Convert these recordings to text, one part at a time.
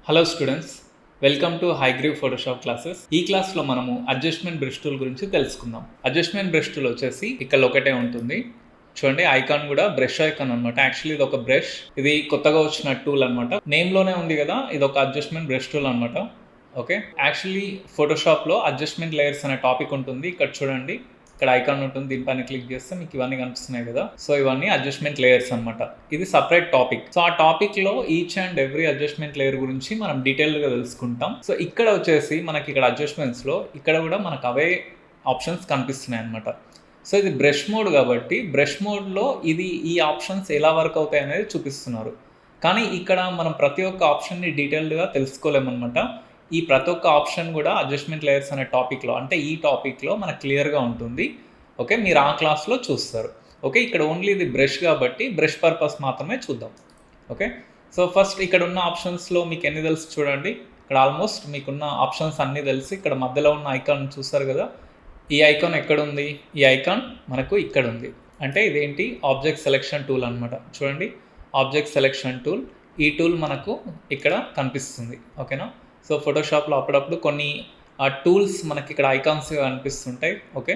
Hello students, welcome to Hayagreev Photoshop classes. ఈ క్లాస్లో మనము అడ్జస్ట్మెంట్ బ్రష్ టూల్ గురించి తెలుసుకుందాం. అడ్జస్ట్మెంట్ బ్రష్ టూల్ వచ్చేసి ఇక్కడ ఒకటే ఉంటుంది. చూడండి, ఐకాన్ కూడా బ్రష్ ఐకాన్ అనమాట. యాక్చువల్లీ ఇది ఒక బ్రష్, ఇది కొత్తగా వచ్చిన టూల్ అనమాట. నేమ్లోనే ఉంది కదా, ఇది ఒక అడ్జస్ట్మెంట్ బ్రష్ టూల్ అనమాట. ఓకే, యాక్చువల్లీ ఫోటోషాప్లో అడ్జస్ట్మెంట్ లేయర్స్ అనే టాపిక్ ఉంటుంది. ఇక్కడ చూడండి, ఇక్కడ ఐకాన్ ఉంటుంది, దీనిపైన క్లిక్ చేస్తే మీకు ఇవన్నీ కనిపిస్తున్నాయి కదా. సో ఇవన్నీ అడ్జస్ట్మెంట్ లేయర్స్ అనమాట. ఇది సపరేట్ టాపిక్. సో ఆ టాపిక్ లో each and every adjustment layer గురించి మనం డీటెయిల్ గా తెలుసుకుంటాం. సో ఇక్కడ వచ్చేసి మనకి ఇక్కడ అడ్జస్ట్మెంట్స్ లో ఇక్కడ కూడా మనకు అవే ఆప్షన్స్ కనిపిస్తున్నాయి అనమాట. సో ఇది బ్రష్ మోడ్ కాబట్టి బ్రష్ మోడ్లో ఈ ఆప్షన్స్ ఎలా వర్క్ అవుతాయి అనేది చూపిస్తున్నారు. కానీ ఇక్కడ మనం ప్రతి ఒక్క ఆప్షన్ని డీటెయిల్డ్గా తెలుసుకోలేమన్నమాట. ఈ ప్రతి ఒక్క ఆప్షన్ కూడా అడ్జస్ట్మెంట్ లేయర్స్ అనే టాపిక్లో, అంటే ఈ టాపిక్లో మనకు క్లియర్గా ఉంటుంది. ఓకే, మీరు ఆ క్లాస్లో చూస్తారు. ఓకే, ఇక్కడ ఓన్లీ ఇది బ్రష్ కాబట్టి బ్రష్ పర్పస్ మాత్రమే చూద్దాం. ఓకే, సో ఫస్ట్ ఇక్కడ ఉన్న ఆప్షన్స్లో మీకు ఎన్ని తెలుసు చూడండి. ఇక్కడ ఆల్మోస్ట్ మీకున్న ఆప్షన్స్ అన్నీ తెలిసి ఇక్కడ మధ్యలో ఉన్న ఐకాన్ చూస్తారు కదా. ఈ ఐకాన్ ఎక్కడుంది? ఈ ఐకాన్ మనకు ఇక్కడ ఉంది. అంటే ఇదేంటి? ఆబ్జెక్ట్ సెలెక్షన్ టూల్ అనమాట. చూడండి, ఆబ్జెక్ట్ సెలెక్షన్ టూల్. ఈ టూల్ మనకు ఇక్కడ కనిపిస్తుంది. ఓకేనా? సో ఫోటోషాప్లో అప్పుడప్పుడు కొన్ని టూల్స్ మనకి ఇక్కడ ఐకాన్స్ కనిపిస్తుంటాయి. ఓకే,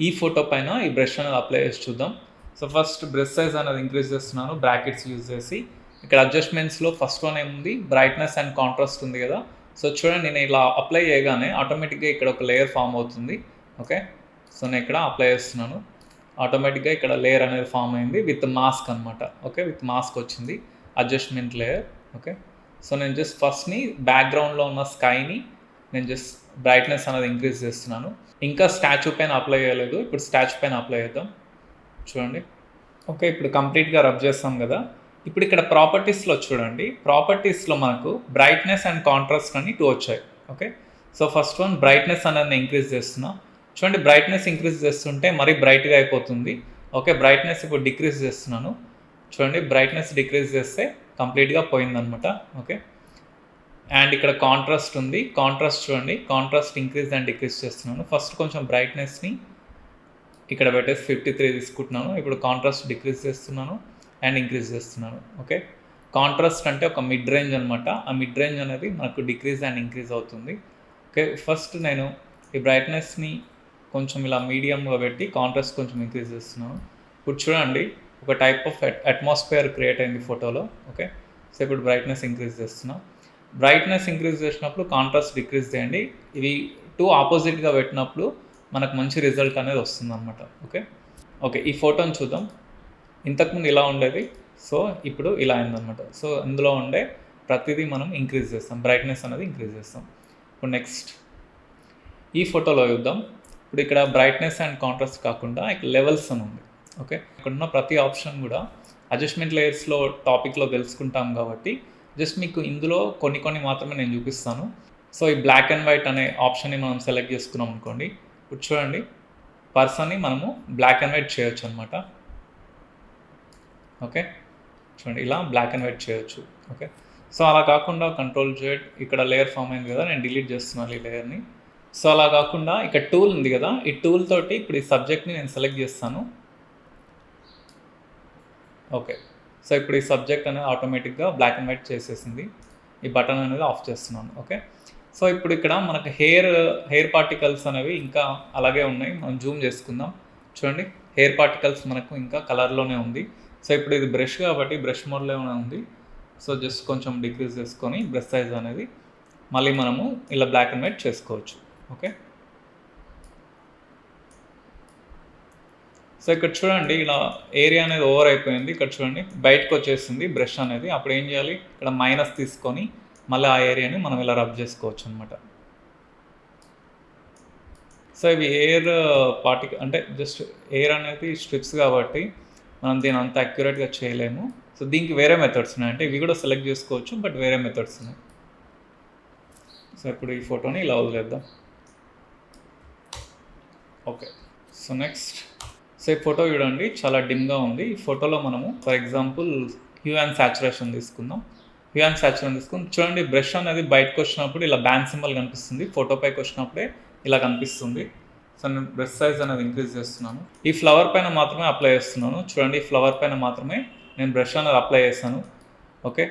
ఈ ఫోటో పైన ఈ బ్రష్ అనేది అప్లై చేసి చూద్దాం. సో ఫస్ట్ బ్రష్ సైజ్ అనేది ఇంక్రీజ్ చేస్తున్నాను బ్రాకెట్స్ యూజ్ చేసి. ఇక్కడ అడ్జస్ట్మెంట్స్లో ఫస్ట్ వన్ ఏముంది? బ్రైట్నెస్ అండ్ కాంట్రాస్ట్ ఉంది కదా. సో చూడండి, నేను ఇలా అప్లై చేయగానే ఆటోమేటిక్గా ఇక్కడ ఒక లేయర్ ఫామ్ అవుతుంది. ఓకే, సో నేను ఇక్కడ అప్లై చేస్తున్నాను. ఆటోమేటిక్గా ఇక్కడ లేయర్ అనేది ఫామ్ అయింది విత్ మాస్క్ అనమాట. ఓకే, విత్ మాస్క్ వచ్చింది అడ్జస్ట్మెంట్ లేయర్. ఓకే, సో నేను జస్ట్ ఫస్ట్ని బ్యాక్గ్రౌండ్లో ఉన్న స్కైని నేను జస్ట్ బ్రైట్నెస్ అనేది ఇంక్రీజ్ చేస్తున్నాను. ఇంకా స్టాచ్యూ పైన అప్లై చేయలేదు, ఇప్పుడు స్టాచ్యూ పైన అప్లై చేద్దాం. చూడండి, ఓకే, ఇప్పుడు కంప్లీట్గా రబ్ చేస్తాం కదా. ఇప్పుడు ఇక్కడ ప్రాపర్టీస్లో చూడండి, ప్రాపర్టీస్లో మనకు బ్రైట్నెస్ అండ్ కాంట్రాస్ట్ అని 2 వచ్చాయి. Okay, so first one brightness అనేది ఇంక్రీజ్ చేస్తున్నా. చూడండి, బ్రైట్నెస్ ఇంక్రీజ్ చేస్తుంటే మరీ బ్రైట్గా అయిపోతుంది. ఓకే, బ్రైట్నెస్ ఇప్పుడు డిక్రీజ్ చేస్తున్నాను. చూడండి, బ్రైట్నెస్ డిక్రీజ్ చేస్తే కంప్లీట్గా పోయిందనమాట. ఓకే, అండ్ ఇక్కడ కాంట్రాస్ట్ ఉంది. కాంట్రాస్ట్ చూడండి, కాంట్రాస్ట్ ఇంక్రీజ్ అండ్ డిక్రీజ్ చేస్తున్నాను. ఫస్ట్ కొంచెం బ్రైట్నెస్ని ఇక్కడ పెట్టేసి 53 తీసుకుంటున్నాను. ఇప్పుడు కాంట్రాస్ట్ డిక్రీజ్ చేస్తున్నాను అండ్ ఇంక్రీజ్ చేస్తున్నాను. ఓకే, కాంట్రాస్ట్ అంటే ఒక మిడ్ రేంజ్ అనమాట. ఆ మిడ్ రేంజ్ అనేది మనకు డిక్రీజ్ అండ్ ఇంక్రీజ్ అవుతుంది. ఓకే, ఫస్ట్ నేను ఈ బ్రైట్నెస్ని కొంచెం ఇలా మీడియంగా పెట్టి కాంట్రాస్ట్ కొంచెం ఇంక్రీజ్ చేస్తున్నాను. ఇప్పుడు చూడండి, ఒక టైప్ ఆఫ్ అట్మాస్ఫియర్ క్రియేట్ అయింది ఫోటోలో. ఓకే, సో ఇప్పుడు బ్రైట్నెస్ ఇంక్రీజ్ చేస్తున్నా. బ్రైట్నెస్ ఇంక్రీజ్ చేసినప్పుడు కాంట్రాస్ట్ డిక్రీజ్ చేయండి. ఇవి 2 ఆపోజిట్గా పెట్టినప్పుడు మనకు మంచి రిజల్ట్ అనేది వస్తుంది అనమాట. ఓకే, ఓకే, ఈ ఫోటోని చూద్దాం. ఇంతకుముందు ఇలా ఉండేది, సో ఇప్పుడు ఇలా అయిందనమాట. సో ఇందులో ఉండే ప్రతిదీ మనం ఇంక్రీజ్ చేస్తాం, బ్రైట్నెస్ అనేది ఇంక్రీజ్ చేస్తాం. ఇప్పుడు నెక్స్ట్ ఈ ఫోటోలో చూద్దాం. ఇప్పుడు ఇక్కడ బ్రైట్నెస్ అండ్ కాంట్రాస్ట్ కాకుండా ఇక్కడ లెవెల్స్ అని ఉంది. ఓకే, ఇక్కడ ఉన్న ప్రతి ఆప్షన్ కూడా అడ్జస్ట్మెంట్ లేయర్స్లో టాపిక్లో తెలుసుకుంటాం కాబట్టి జస్ట్ మీకు ఇందులో కొన్ని మాత్రమే నేను చూపిస్తాను. సో ఈ బ్లాక్ అండ్ వైట్ అనే ఆప్షన్ని మనం సెలెక్ట్ చేసుకున్నాం అనుకోండి. ఇప్పుడు చూడండి, పర్సన్ని మనము బ్లాక్ అండ్ వైట్ చేయొచ్చు అనమాట. ఓకే, చూడండి, ఇలా బ్లాక్ అండ్ వైట్ చేయొచ్చు. ఓకే, సో అలా కాకుండా కంట్రోల్ Z, ఇక్కడ లేయర్ ఫామ్ అయింది కదా, నేను డిలీట్ చేస్తున్నాను ఈ లేయర్ని. సో అలా కాకుండా ఇక్కడ టూల్ ఉంది కదా, ఈ టూల్ తోటి ఇప్పుడు ఈ సబ్జెక్ట్ని నేను సెలెక్ట్ చేస్తాను. ఓకే, సో ఇప్పుడు ఈ సబ్జెక్ట్ అనేది ఆటోమేటిక్గా బ్లాక్ అండ్ వైట్ చేసేసింది. ఈ బటన్ అనేది ఆఫ్ చేస్తున్నాను. ఓకే, సో ఇప్పుడు ఇక్కడ మనకు హెయిర్ పార్టికల్స్ అనేవి ఇంకా అలాగే ఉన్నాయి. మనం జూమ్ చేసుకుందాం. చూడండి, హెయిర్ పార్టికల్స్ మనకు ఇంకా కలర్లోనే ఉంది. సో ఇప్పుడు ఇది బ్రష్ కాబట్టి బ్రష్ మోడ్లోనే ఉంది. సో జస్ట్ కొంచెం డిక్రీజ్ చేసుకొని బ్రష్ సైజ్ అనేది మళ్ళీ మనము ఇలా బ్లాక్ అండ్ వైట్ చేసుకోవచ్చు. ఓకే, సో ఇక్కడ చూడండి, ఇలా ఏరియా అనేది ఓవర్ అయిపోయింది. ఇక్కడ చూడండి, బయటకు వచ్చేసింది బ్రష్ అనేది. అప్పుడు ఏం చేయాలి? ఇక్కడ మైనస్ తీసుకొని మళ్ళీ ఆ ఏరియాని మనం ఇలా రబ్ చేసుకోవచ్చు అనమాట. సో ఇవి ఎయిర్ అంటే జస్ట్ ఎయిర్ అనేది స్ట్రిప్స్ కాబట్టి మనం దీని అంత అక్యురేట్గా చేయలేము. సో దీనికి వేరే మెథడ్స్ ఉన్నాయి, అంటే ఇవి కూడా సెలెక్ట్ చేసుకోవచ్చు, బట్ వేరే మెథడ్స్ ఉన్నాయి. సో ఇప్పుడు ఈ ఫోటోని ఇలా వదిలేద్దాం. ఓకే, సో నెక్స్ట్ సో ఈ ఫోటో చూడండి, చాలా డిమ్గా ఉంది. ఈ ఫోటోలో మనము for example hue and saturation తీసుకుందాం. హ్యూ అండ్ సాచురేషన్ తీసుకుని చూడండి, బ్రష్ అనేది బయటకు వచ్చినప్పుడు ఇలా బ్యాన్ సింబల్ కనిపిస్తుంది, ఫోటో పైకి వచ్చినప్పుడే ఇలా కనిపిస్తుంది. సో నేను బ్రష్ సైజ్ అనేది ఇంక్రీజ్ చేస్తున్నాను. ఈ ఫ్లవర్ పైన మాత్రమే అప్లై చేస్తున్నాను. చూడండి, ఈ ఫ్లవర్ పైన మాత్రమే నేను బ్రష్ అనేది అప్లై చేస్తాను. ఓకే,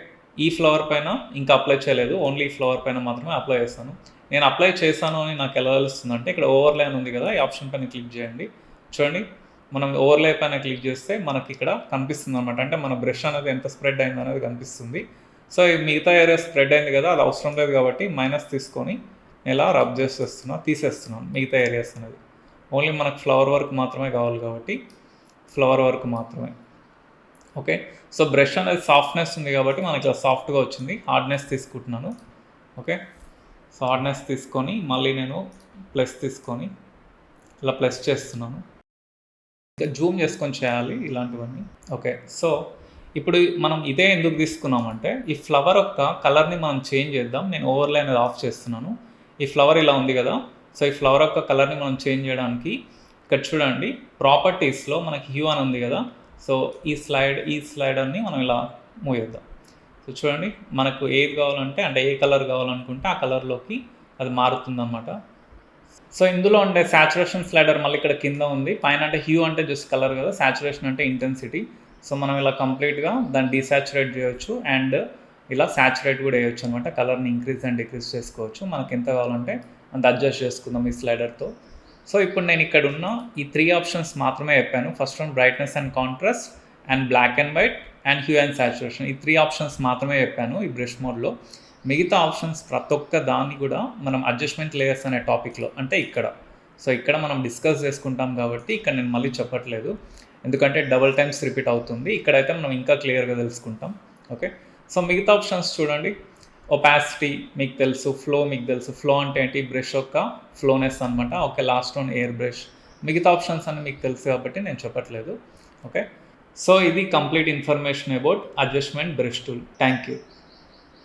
ఈ ఫ్లవర్ పైన ఇంకా అప్లై చేయలేదు, ఓన్లీ ఈ ఫ్లవర్ పైన మాత్రమే అప్లై చేస్తాను. నేను అప్లై చేశాను అని నాకు ఎలా తెలుస్తుందంటే ఇక్కడ ఓవర్లే అని ఉంది కదా, ఈ ఆప్షన్ పైన క్లిక్ చేయండి. చూడండి, మనం ఓవర్లే పైన క్లిక్ చేస్తే మనకి ఇక్కడ కనిపిస్తుంది అనమాట, అంటే మన బ్రష్ అనేది ఎంత స్ప్రెడ్ అయింది అనేది కనిపిస్తుంది. సో ఈ మిగతా ఏరియా స్ప్రెడ్ అయింది కదా, అది అవసరం లేదు కాబట్టి మైనస్ తీసుకొని ఇలా రబ్ తీసేస్తున్నాను మిగతా ఏరియాస్ అనేది. ఓన్లీ మనకు ఫ్లవర్ వర్క్ మాత్రమే కావాలి కాబట్టి ఫ్లవర్ వర్క్ మాత్రమే. ఓకే, సో బ్రష్ అనేది సాఫ్ట్నెస్ ఉంది కాబట్టి మనకి ఇలా సాఫ్ట్గా వచ్చింది. హార్డ్నెస్ తీసుకుంటున్నాను. ఓకే, సో హార్డ్నెస్ తీసుకొని మళ్ళీ నేను ప్లస్ తీసుకొని ఇలా ప్లస్ చేస్తున్నాను. ఇంకా జూమ్ చేసుకొని చేయాలి ఇలాంటివన్నీ. ఓకే, సో ఇప్పుడు మనం ఇదే ఎందుకు తీసుకున్నామంటే ఈ ఫ్లవర్ యొక్క కలర్ని మనం చేంజ్ చేద్దాం. నేను ఓవర్లే అనేది ఆఫ్ చేస్తున్నాను. ఈ ఫ్లవర్ ఇలా ఉంది కదా, సో ఈ ఫ్లవర్ యొక్క కలర్ని మనం చేంజ్ చేయడానికి ఇక్కడ చూడండి, ప్రాపర్టీస్లో మనకి హ్యూ అని ఉంది కదా, సో ఈ స్లైడర్ని మనం ఇలా మూవ్ చేద్దాం. సో చూడండి, మనకు ఏది కావాలంటే అంటే ఏ కలర్ కావాలనుకుంటే ఆ కలర్లోకి అది మారుతుందన్నమాట. సో ఇందులో ఉండే సాచురేషన్ స్లైడర్ మళ్ళీ ఇక్కడ కింద ఉంది. పైన అంటే హ్యూ అంటే జస్ట్ కలర్ కదా, సాచురేషన్ అంటే ఇంటెన్సిటీ. సో మనం ఇలా కంప్లీట్గా దాన్ని డీసాచురేట్ చేయొచ్చు అండ్ ఇలా సాచురేట్ కూడా వేయొచ్చు అనమాట. కలర్ని ఇంక్రీజ్ అండ్ డిక్రీజ్ చేసుకోవచ్చు. మనకి ఎంత కావాలంటే అంత అడ్జస్ట్ చేసుకుందాం ఈ స్లైడర్తో. సో ఇప్పుడు నేను ఇక్కడ ఉన్న ఈ 3 ఆప్షన్స్ మాత్రమే చెప్పాను. First one brightness and contrast and black and white and hue and saturation. ఈ 3 ఆప్షన్స్ మాత్రమే చెప్పాను ఈ బ్రష్ మోడ్లో. మిగతా ఆప్షన్స్ ప్రతి ఒక్క దాన్ని కూడా మనం అడ్జస్ట్మెంట్ లేయర్స్ అనే టాపిక్లో అంటే ఇక్కడ, సో ఇక్కడ మనం డిస్కస్ చేసుకుంటాం కాబట్టి ఇక్కడ నేను మళ్ళీ చెప్పట్లేదు, ఎందుకంటే డబుల్ టైమ్స్ రిపీట్ అవుతుంది. ఇక్కడైతే మనం ఇంకా క్లియర్గా తెలుసుకుంటాం. ఓకే, సో మిగతా ఆప్షన్స్ చూడండి. ఒపాసిటీ మీకు తెలుసు, ఫ్లో మీకు తెలుసు. ఫ్లో అంటే ఏంటి, బ్రష్ యొక్క ఫ్లోనెస్ అనమాట. Okay, last one air brush. మిగతా ఆప్షన్స్ అన్నీ మీకు తెలుసు కాబట్టి నేను చెప్పట్లేదు. ఓకే, సో ఇది complete information about adjustment brush tool. Thank you.